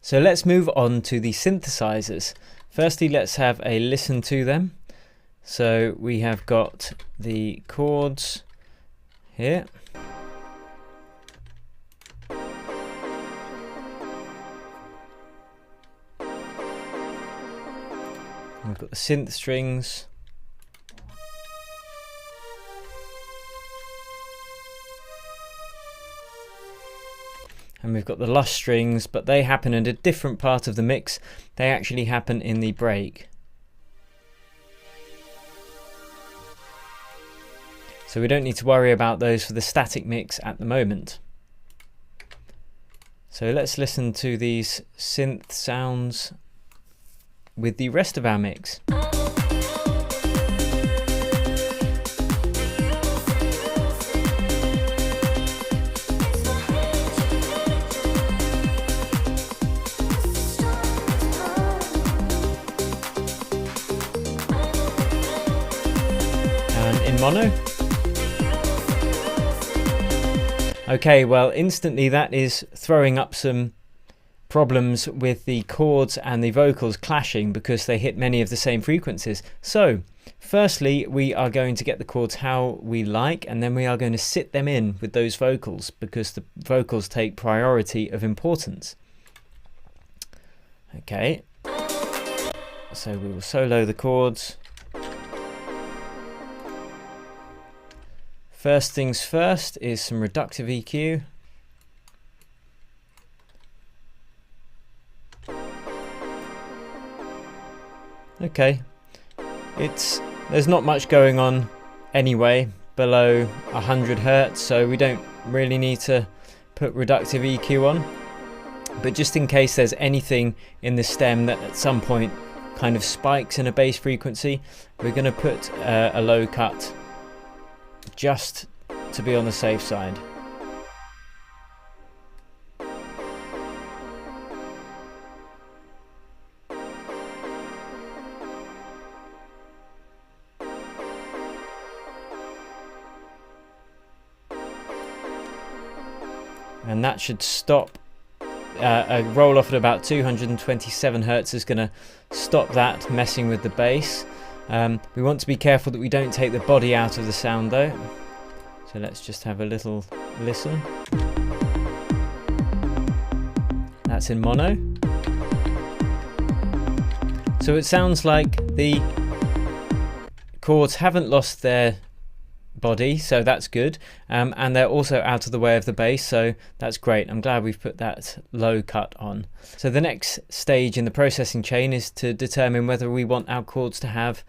So let's move on to the synthesizers. Firstly, let's have a listen to them. So we have got the chords here. We've got the synth strings. And we've got the lush strings, but they happen in a different part of the mix. They actually happen in the break. So we don't need to worry about those for the static mix at the moment. So let's listen to these synth sounds with the rest of our mix. In mono. Okay, well, instantly that is throwing up some problems with the chords and the vocals clashing because they hit many of the same frequencies. So firstly, we are going to get the chords how we like, and then we are going to sit them in with those vocals because the vocals take priority of importance. Okay, so we will solo the chords. First things first is some reductive EQ. Okay, there's not much going on anyway below 100 Hz, so we don't really need to put reductive EQ on. But just in case there's anything in the stem that at some point kind of spikes in a bass frequency, we're going to put a low cut just to be on the safe side. And that should stop. A roll off at about 227 Hz is going to stop that messing with the bass. We want to be careful that we don't take the body out of the sound though. So let's just have a little listen. That's in mono. So it sounds like the chords haven't lost their body, so that's good, and they're also out of the way of the bass, so that's great. I'm glad we've put that low cut on. So the next stage in the processing chain is to determine whether we want our chords to have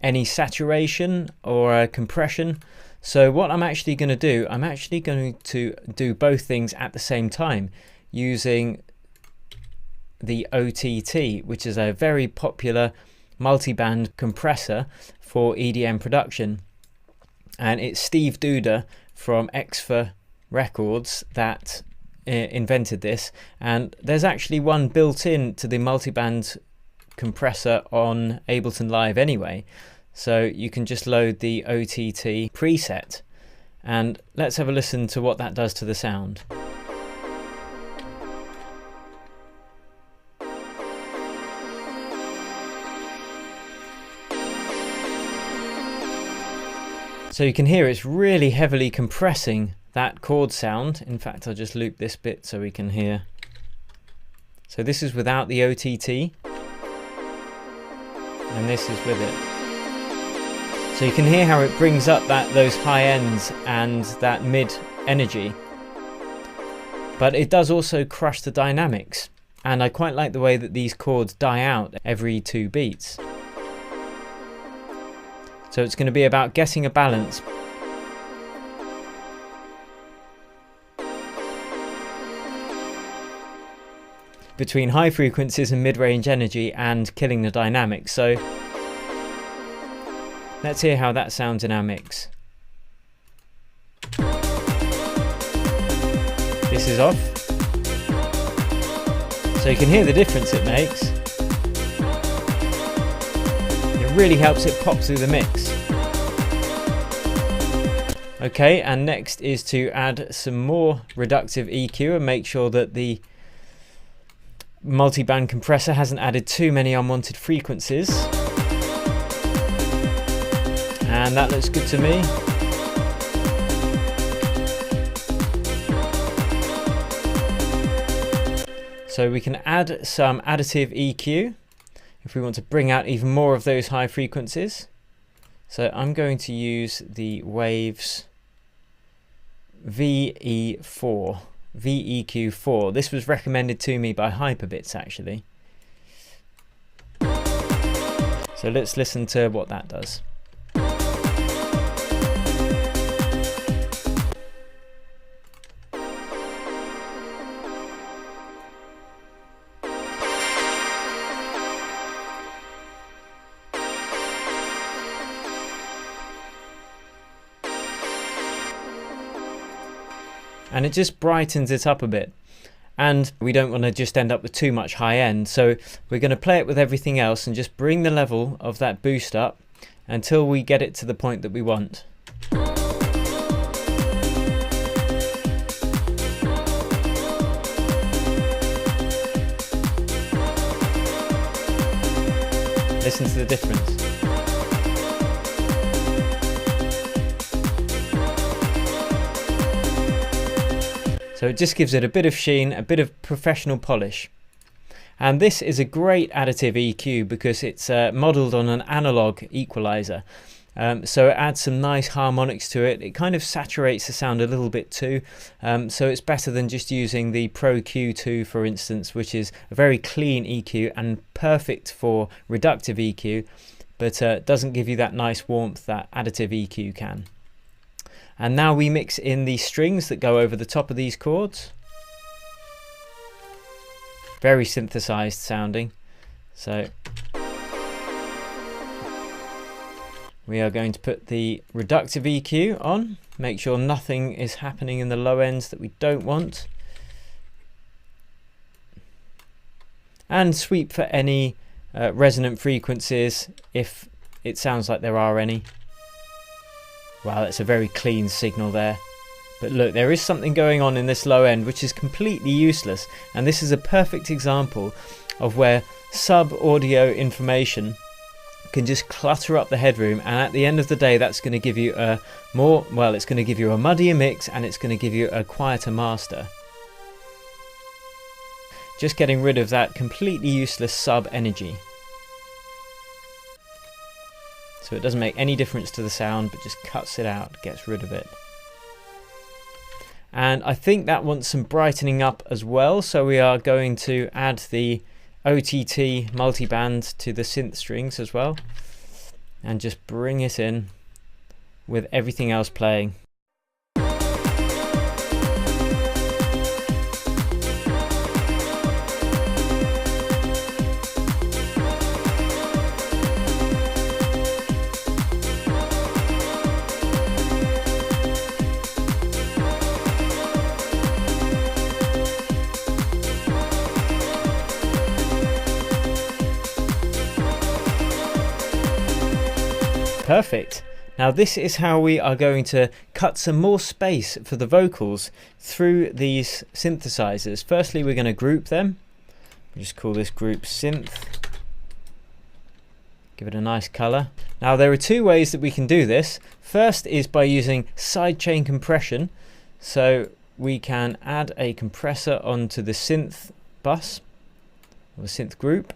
any saturation or compression. So what I'm actually going to do, I'm actually going to do both things at the same time using the OTT, which is a very popular multi-band compressor for EDM production, and it's Steve Duda from Exfa Records that invented this, and there's actually one built in to the multi-band compressor on Ableton Live anyway, so you can just load the OTT preset, and let's have a listen to what that does to the sound. So you can hear it's really heavily compressing that chord sound. In fact, I'll just loop this bit so we can hear. So this is without the OTT, and this is with it. So you can hear how it brings up those high ends and that mid energy. But it does also crush the dynamics, and I quite like the way that these chords die out every 2 beats. So it's going to be about getting a balance between high frequencies and mid-range energy and killing the dynamics. So let's hear how that sounds in our mix. This is off. So you can hear the difference it makes. It really helps it pop through the mix. Okay, and next is to add some more reductive EQ and make sure that the multi-band compressor hasn't added too many unwanted frequencies. And that looks good to me. So we can add some additive EQ if we want to bring out even more of those high frequencies. So I'm going to use the Waves VEQ4. This was recommended to me by Hyperbits actually. So let's listen to what that does. And it just brightens it up a bit. And we don't want to just end up with too much high end, so we're going to play it with everything else and just bring the level of that boost up until we get it to the point that we want. Listen to the difference. So it just gives it a bit of sheen, a bit of professional polish. And this is a great additive EQ because it's modelled on an analog equalizer. So it adds some nice harmonics to it. It kind of saturates the sound a little bit too. So it's better than just using the Pro Q2, for instance, which is a very clean EQ and perfect for reductive EQ, but doesn't give you that nice warmth that additive EQ can. And now we mix in the strings that go over the top of these chords. Very synthesized sounding. So we are going to put the reductive EQ on. Make sure nothing is happening in the low ends that we don't want. And sweep for any resonant frequencies if it sounds like there are any. Wow, that's a very clean signal there. But look, there is something going on in this low end which is completely useless, and this is a perfect example of where sub-audio information can just clutter up the headroom, and at the end of the day that's going to give you a it's going to give you a muddier mix and it's going to give you a quieter master. Just getting rid of that completely useless sub-energy. So it doesn't make any difference to the sound, but just cuts it out, gets rid of it. And I think that wants some brightening up as well, so we are going to add the OTT multiband to the synth strings as well, and just bring it in with everything else playing. Perfect. Now this is how we are going to cut some more space for the vocals through these synthesizers. Firstly, we're going to group them. We'll just call this group Synth. Give it a nice color. Now there are two ways that we can do this. First is by using sidechain compression. So we can add a compressor onto the synth bus, or the synth group.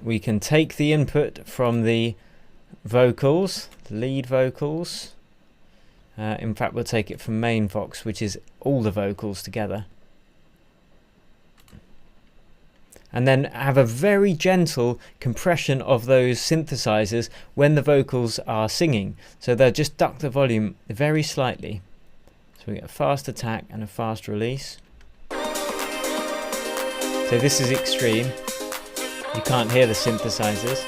We can take the input from the vocals, the lead vocals. In fact, we'll take it from main vox, which is all the vocals together. And then have a very gentle compression of those synthesizers when the vocals are singing. So they'll just duck the volume very slightly. So we get a fast attack and a fast release. So this is extreme. You can't hear the synthesizers.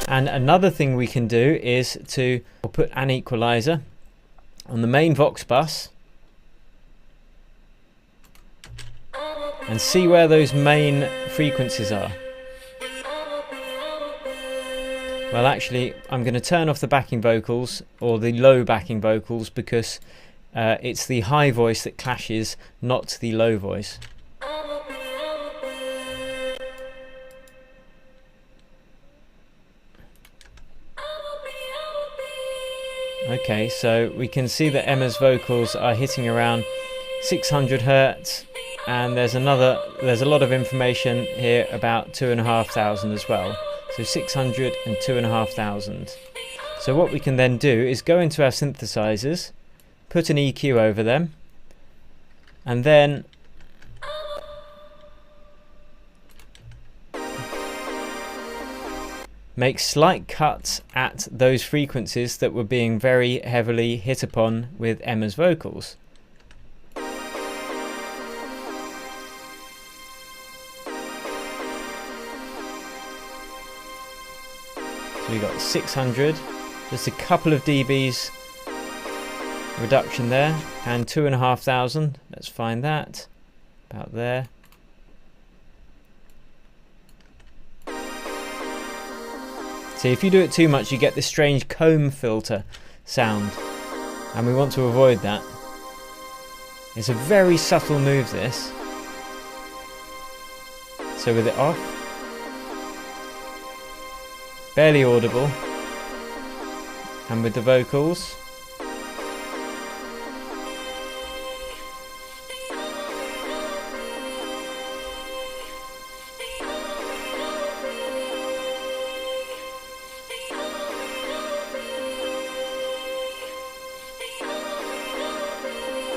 And another thing we can do is to put an equalizer on the main Vox bus and see where those main frequencies are. Well, actually, I'm going to turn off the backing vocals, or the low backing vocals, because it's the high voice that clashes, not the low voice. Okay, so we can see that Emma's vocals are hitting around 600 Hertz, and there's a lot of information here about 2,500 as well. So 600 and 2,500. So what we can then do is go into our synthesizers, put an EQ over them, and then make slight cuts at those frequencies that were being very heavily hit upon with Emma's vocals. So we got 600, just a couple of dBs reduction there, and 2,500. Let's find that about there. See, if you do it too much, you get this strange comb filter sound, and we want to avoid that. It's a very subtle move, this. So with it off, barely audible, and with the vocals,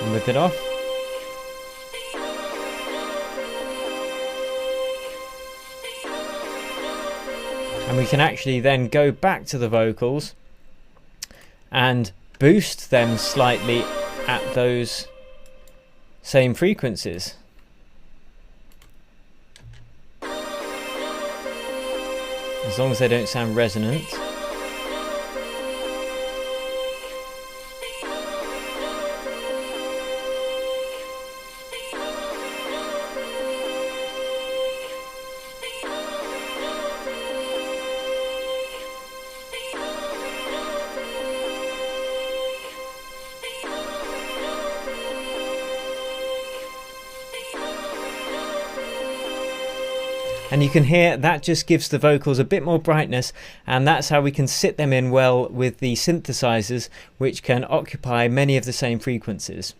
and with it off. And we can actually then go back to the vocals and boost them slightly at those same frequencies. As long as they don't sound resonant. And you can hear that just gives the vocals a bit more brightness, and that's how we can sit them in well with the synthesizers, which can occupy many of the same frequencies.